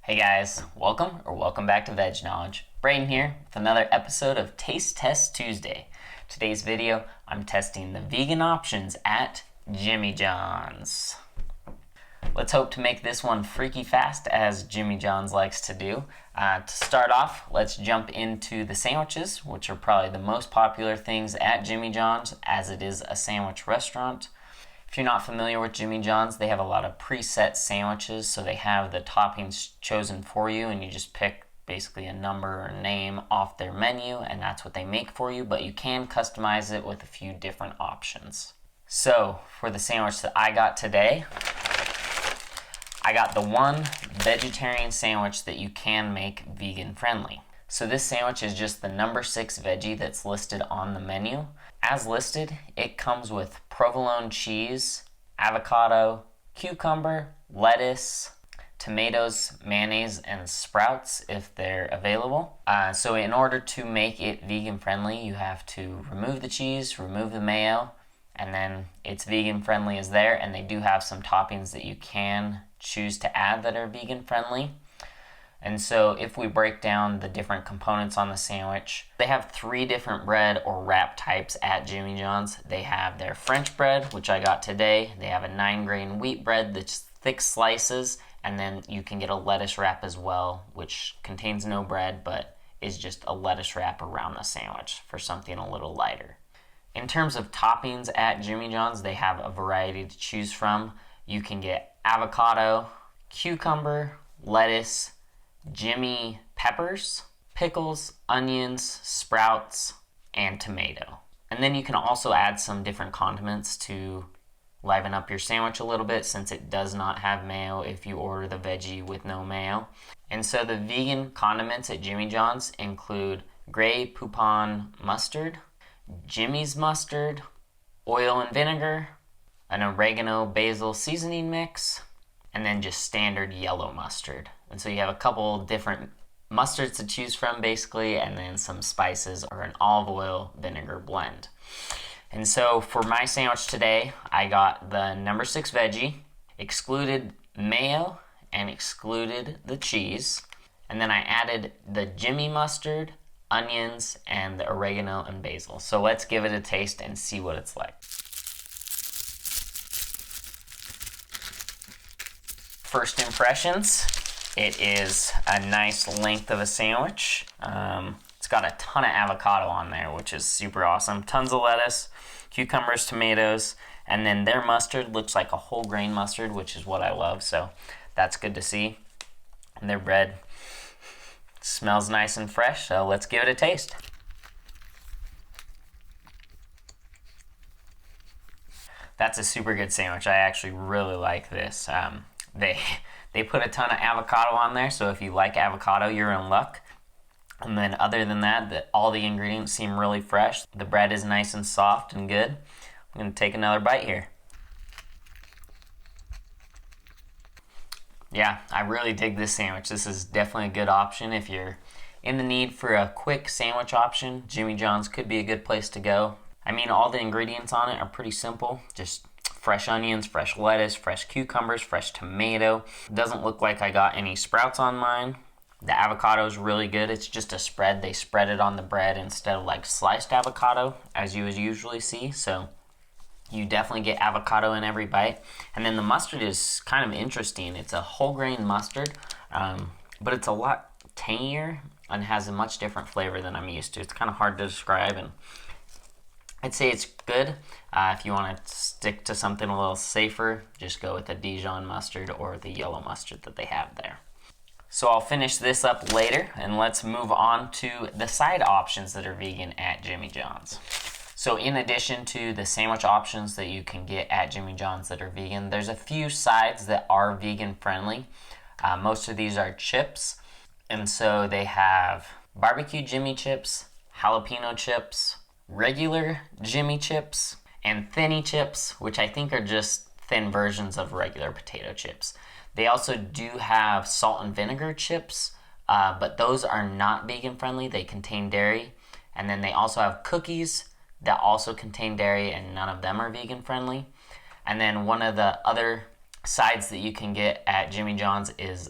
Hey guys, welcome back to Veg Knowledge. Braden here with another episode of Taste Test Tuesday. Today's video, I'm testing the vegan options at Jimmy John's. Let's hope to make this one freaky fast, as Jimmy John's likes to do. To start off, let's jump into the sandwiches, which are probably the most popular things at Jimmy John's, as it is a sandwich restaurant. If you're not familiar with Jimmy John's, they have a lot of preset sandwiches, so they have the toppings chosen for you, and you just pick basically a number or name off their menu, and that's what they make for you, but you can customize it with a few different options. So, for the sandwich that I got today, I got the one vegetarian sandwich that you can make vegan friendly. So this sandwich is just the number 6 veggie that's listed on the menu. As listed, it comes with provolone cheese, avocado, cucumber, lettuce, tomatoes, mayonnaise, and sprouts if they're available. So in order to make it vegan friendly, you have to remove the cheese, remove the mayo, and then it's vegan friendly is there, and they do have some toppings that you can choose to add that are vegan friendly. And so if we break down the different components on the sandwich, they have 3 different bread or wrap types at Jimmy John's. They have their French bread, which I got today. They have a 9-grain wheat bread that's thick slices, and then you can get a lettuce wrap as well, which contains no bread, but is just a lettuce wrap around the sandwich for something a little lighter. In terms of toppings at Jimmy John's, they have a variety to choose from. You can get avocado, cucumber, lettuce, Jimmy peppers, pickles, onions, sprouts, and tomato. And then you can also add some different condiments to liven up your sandwich a little bit, since it does not have mayo if you order the veggie with no mayo. And so the vegan condiments at Jimmy John's include Grey Poupon mustard, Jimmy's mustard, oil and vinegar, an oregano basil seasoning mix, and then just standard yellow mustard. And so you have a couple different mustards to choose from basically, and then some spices or an olive oil vinegar blend. And so for my sandwich today, I got the number 6 veggie, excluded mayo and excluded the cheese, and then I added the Jimmy mustard, onions, and the oregano and basil. So let's give it a taste and see what it's like. First impressions, it is a nice length of a sandwich. It's got a ton of avocado on there, which is super awesome. Tons of lettuce, cucumbers, tomatoes, and then their mustard looks like a whole grain mustard, which is what I love, so that's good to see. And their bread smells nice and fresh, so let's give it a taste. That's a super good sandwich. I actually really like this. They put a ton of avocado on there, so if you like avocado, you're in luck. And then other than that, all the ingredients seem really fresh. The bread is nice and soft and good. I'm going to take another bite here. Yeah, I really dig this sandwich. This is definitely a good option if you're in the need for a quick sandwich option. Jimmy John's could be a good place to go. I mean, all the ingredients on it are pretty simple. Just fresh onions, fresh lettuce, fresh cucumbers, fresh tomato. Doesn't look like I got any sprouts on mine. The avocado is really good. It's just a spread. They spread it on the bread instead of like sliced avocado, as you would usually see. So you definitely get avocado in every bite. And then the mustard is kind of interesting. It's a whole grain mustard, but it's a lot tangier and has a much different flavor than I'm used to. It's kind of hard to describe, and I'd say it's good. If you want to stick to something a little safer, just go with the Dijon mustard or the yellow mustard that they have there. So I'll finish this up later, and let's move on to the side options that are vegan at Jimmy John's. So in addition to the sandwich options that you can get at Jimmy John's that are vegan, there's a few sides that are vegan friendly. Most of these are chips, and so they have barbecue Jimmy chips, jalapeno chips, regular Jimmy chips, and thinny chips, which I think are just thin versions of regular potato chips. They also do have salt and vinegar chips, but those are not vegan friendly. They contain dairy. And then they also have cookies that also contain dairy, and none of them are vegan friendly. And then one of the other sides that you can get at Jimmy John's is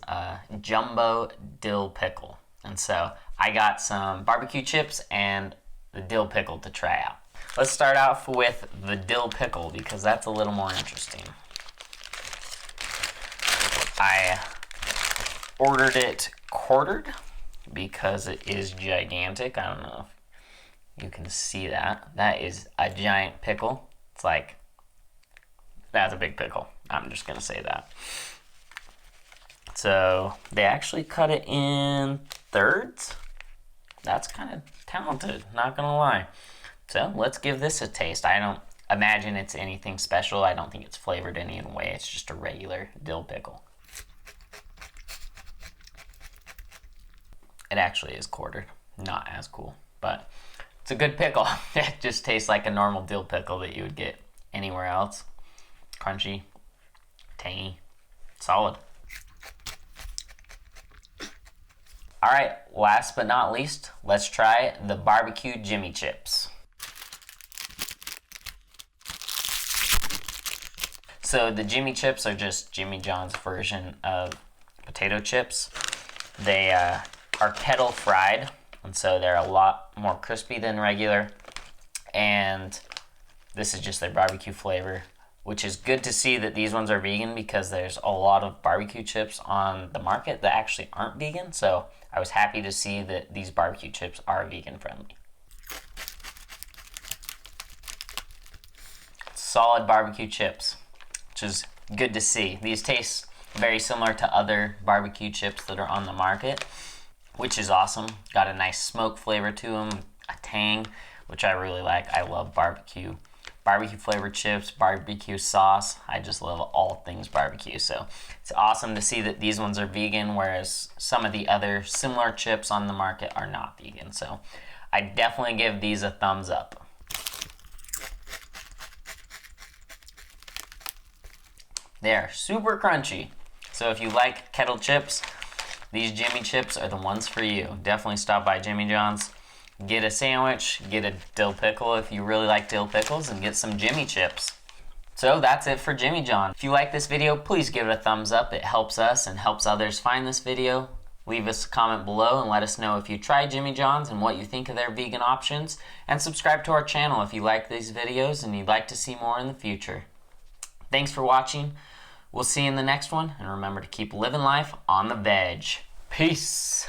Jumbo Dill Pickle. And so I got some barbecue chips and the dill pickle to try out. Let's start off with the dill pickle because that's a little more interesting. I ordered it quartered because it is gigantic. I don't know if you can see that. That is a giant pickle. It's like, that's a big pickle. I'm just gonna say that. So they actually cut it in thirds. That's kind of talented, not gonna lie. So let's give this a taste. I don't imagine it's anything special. I don't think it's flavored any way. It's just a regular dill pickle. It actually is quartered. Not as cool, but it's a good pickle. It just tastes like a normal dill pickle that you would get anywhere else. Crunchy, tangy, solid. All right, last but not least, let's try the barbecue Jimmy chips. So the Jimmy chips are just Jimmy John's version of potato chips. They are kettle fried, and so they're a lot more crispy than regular. And this is just their barbecue flavor, which is good to see that these ones are vegan because there's a lot of barbecue chips on the market that actually aren't vegan. So I was happy to see that these barbecue chips are vegan friendly. Solid barbecue chips, which is good to see. These taste very similar to other barbecue chips that are on the market, which is awesome. Got a nice smoke flavor to them, a tang, which I really like. I love barbecue flavored chips, barbecue sauce. I just love all things barbecue. So it's awesome to see that these ones are vegan, whereas some of the other similar chips on the market are not vegan. So I definitely give these a thumbs up. They're super crunchy. So if you like kettle chips, these Jimmy chips are the ones for you. Definitely stop by Jimmy John's. Get a sandwich, get a dill pickle if you really like dill pickles, and get some Jimmy chips. So that's it for Jimmy John. If you like this video, please give it a thumbs up. It helps us and helps others find this video. Leave us a comment below and let us know if you tried Jimmy John's and what you think of their vegan options. And subscribe to our channel if you like these videos and you'd like to see more in the future. Thanks for watching. We'll see you in the next one. And remember to keep living life on the veg. Peace.